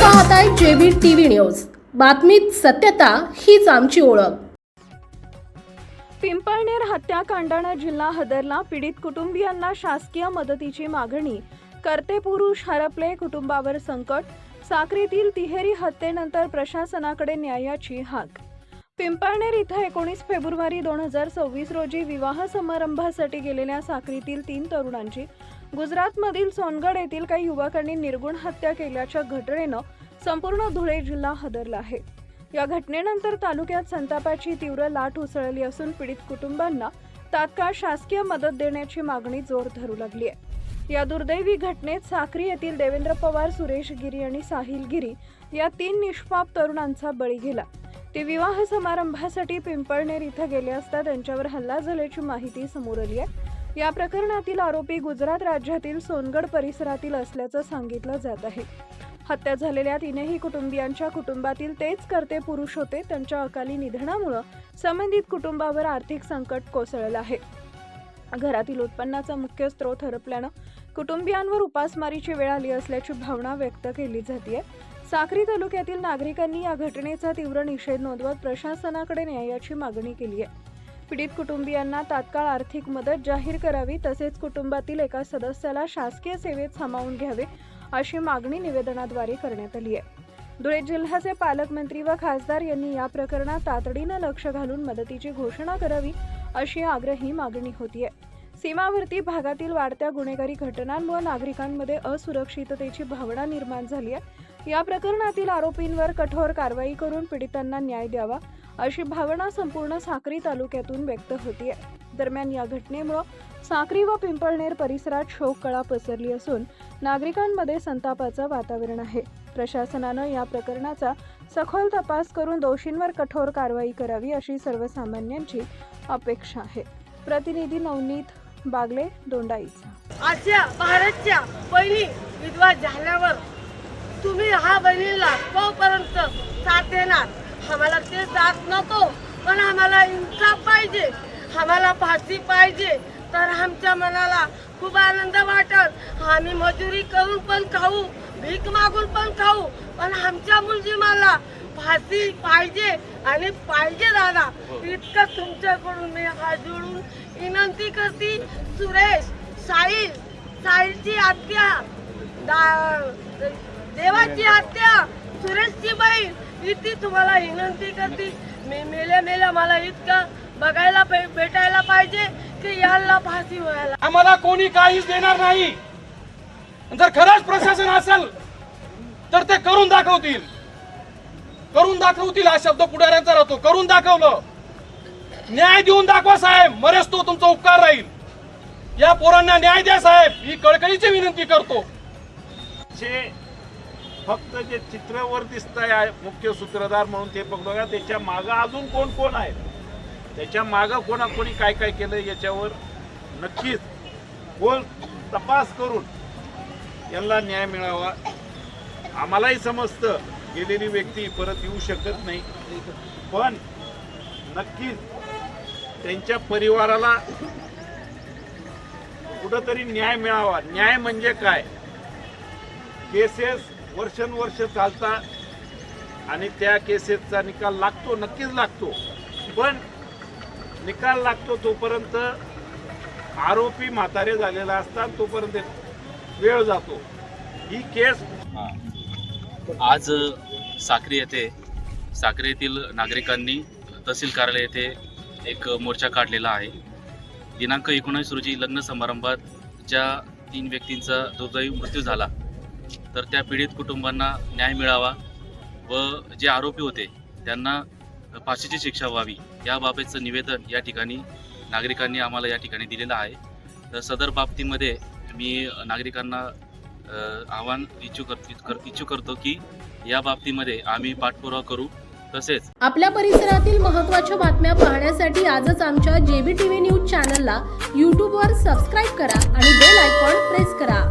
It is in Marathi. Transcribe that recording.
पाहताय जेबी टीव्ही न्यूज। बातमीत सत्यता हीच आमची ओळख। पिंपळनेर हत्याकांडाने जिल्हा हादरला। पीडित कुटुंबियांना शासकीय मदतीची मागणी। करते पुरुष हरपले, कुटुंबावर संकट। साक्रीतील तिहेरी हत्येनंतर प्रशासनाकडे न्यायाची हाक। पिंपळनेर इथं 19 फेब्रुवारी 2026 रोजी विवाह समारंभासाठी गेलेल्या साक्रीतील 3 तरुणांची गुजरातमधील सोनगड येथील काही युवकांनी निर्गुण हत्या केल्याच्या घटनेनं संपूर्ण धुळे जिल्हा हादरला आहे। या घटनेनंतर तालुक्यात संतापाची तीव्र लाट उसळली असून पीडित कुटुंबांना तात्काळ शासकीय मदत देण्याची मागणी जोर धरू लागली आहे। या दुर्दैवी घटनेत साक्री येथील देवेंद्र पवार, सुरेश गिरी आणि साहिल गिरी या 3 निष्पाप तरुणांचा बळी गेला। ते विवाह समारंभासाठी पिंपळनेर इथं गेले असता त्यांच्यावर हल्ला झाल्याची माहिती समोर आली आहे। या प्रकरणातील आरोपी गुजरात राज्यातील सोनगड परिसरातील असल्याचं सांगितलं जात आहे। हत्या झालेल्या 3ही कुटुंबियांच्या कुटुंबातील तेच करते पुरुष होते। त्यांच्या अकाली निधनामुळे संबंधित कुटुंबावर आर्थिक संकट कोसळलं आहे। घरातील उत्पन्नाचा मुख्य स्रोत हरपल्यानं कुटुंबियांवर उपासमारीची वेळ आली असल्याची भावना व्यक्त केली जाते। साक्री तालुक्यातील नागरिकांनी या घटनेचा तीव्र निषेध नोंदवत प्रशासनाकडे न्यायाची मागणी केली आहे। पीडित कुटुंबियांना तात्काळ आर्थिक मदत जाहीर करावी, तसेच कुटुंबातील एका सदस्याला शासकीय सेवेत सामावून घ्यावे अशी मागणी निवेदनाद्वारे करण्यात आली आहे। धुळे जिल्ह्याचे पालकमंत्री व खासदार यांनी या प्रकरणात तातडीनं लक्ष घालून मदतीची घोषणा करावी अशी आग्रही मागणी होतीये। सीमावर्ती भागातील वाढत्या गुन्हेगारी घटनांमुळे नागरिकांमध्ये असुरक्षिततेची भावना निर्माण झाली आहे। या प्रकरणातील आरोपींवर कठोर कारवाई करून पीडितांना न्याय द्यावा अशी भावना संपूर्ण साक्री तालुक्यातून व्यक्त होतीये। दरम्यान या घटनेमुळे साक्री व पिंपळनेर परिसरात शोककळा पसरली असून नागरिकांमध्ये संतापाचं वातावरण आहे। प्रशासनानं या प्रकरणाचा सखोल तपास करून दोषींवर कठोर कारवाई करावी अशी सर्वसामान्यांची अपेक्षा आहे। प्रतिनिधी नवनीत बागले, दोंडाईचा। आजच्या भारतच्या पहिली विधवा झाल्यावर तुम्ही हा बहिणीला तोपर्यंत साथ देणार। आम्हाला ते साथ नको, पण आम्हाला इन्साफ पाहिजे, आम्हाला फाशी पाहिजे, तर आमच्या मनाला खूप आनंद वाटत। आम्ही मजुरी करून पण खाऊ, भीक मागून पण खाऊ, पण आमच्या मुलगीला फाशी पाहिजे आणि पाहिजे दादा। इतकं तुमच्याकडून मी हात जोडून विनंती करते। सुरेश, साहिलची हत्या, देवाची हत्या, सुरेशची बहीण, इतकी तुम्हाला विनंती करते। मी मेल्या मला इतकं बघायला भेटायला पाहिजे की याला फाशी व्हायला। आम्हाला कोणी काहीच देणार नाही। जर खरंच प्रशासन असेल तर ते करून दाखवतील हा शब्द पुढाऱ्यांचा राहतो। करून दाखवलं, न्याय देऊन दाखवा साहेब, मरेच तो तुमचा उपकार राहील। या पोरांना न्याय द्या साहेब, ही कळकळीची विनंती करतो। फक्त जे चित्रावर दिसतंय मुख्य सूत्रधार म्हणून ते बघा, त्याच्या मागं अजून कोण कोण आहे, त्याच्या मागं कोणी काय केलं याच्यावर नक्कीच खोल तपास करून यांना न्याय मिळावा। आम्हालाही समजतं गेलेली व्यक्ती परत येऊ शकत नाही, पण नक्कीच त्यांच्या परिवाराला कुठंतरी न्याय मिळावा। न्याय म्हणजे काय, केसेस वर्षानुवर्ष चालतात आणि त्या केसेसचा निकाल लागतो, नक्कीच लागतो, पण निकाल लागतो तोपर्यंत आरोपी म्हातारे झालेला असतात, तोपर्यंत वेळ जातो। ही केस आज साक्री येथील नागरिकांनी तहसील कार्यालय येथे एक मोर्चा काढलेला आहे। दिनांक 19 रोजी लग्न समारंभात ज्या 3 व्यक्तींचा दुर्दैवी मृत्यू झाला, तर त्या पीडित कुटुंबांना न्याय मिळावा व जे आरोपी होते त्यांना फाशीची शिक्षा व्हावी याबाबतचं निवेदन या ठिकाणी नागरिकांनी आम्हाला या ठिकाणी दिलेलं आहे। तर सदर बाबतीमध्ये मी नागरिकांना आवाहन इच्छुक करतो की या बाबतीमध्ये आम्ही पाठपुरावा करू। तसेच आपल्या परिसरातील महत्त्वाच्या बातम्या पाहण्यासाठी आजच आमच्या जेबी टीव्ही न्यूज चॅनलला YouTube वर सबस्क्राईब करा आणि बेल आयकॉन प्रेस करा।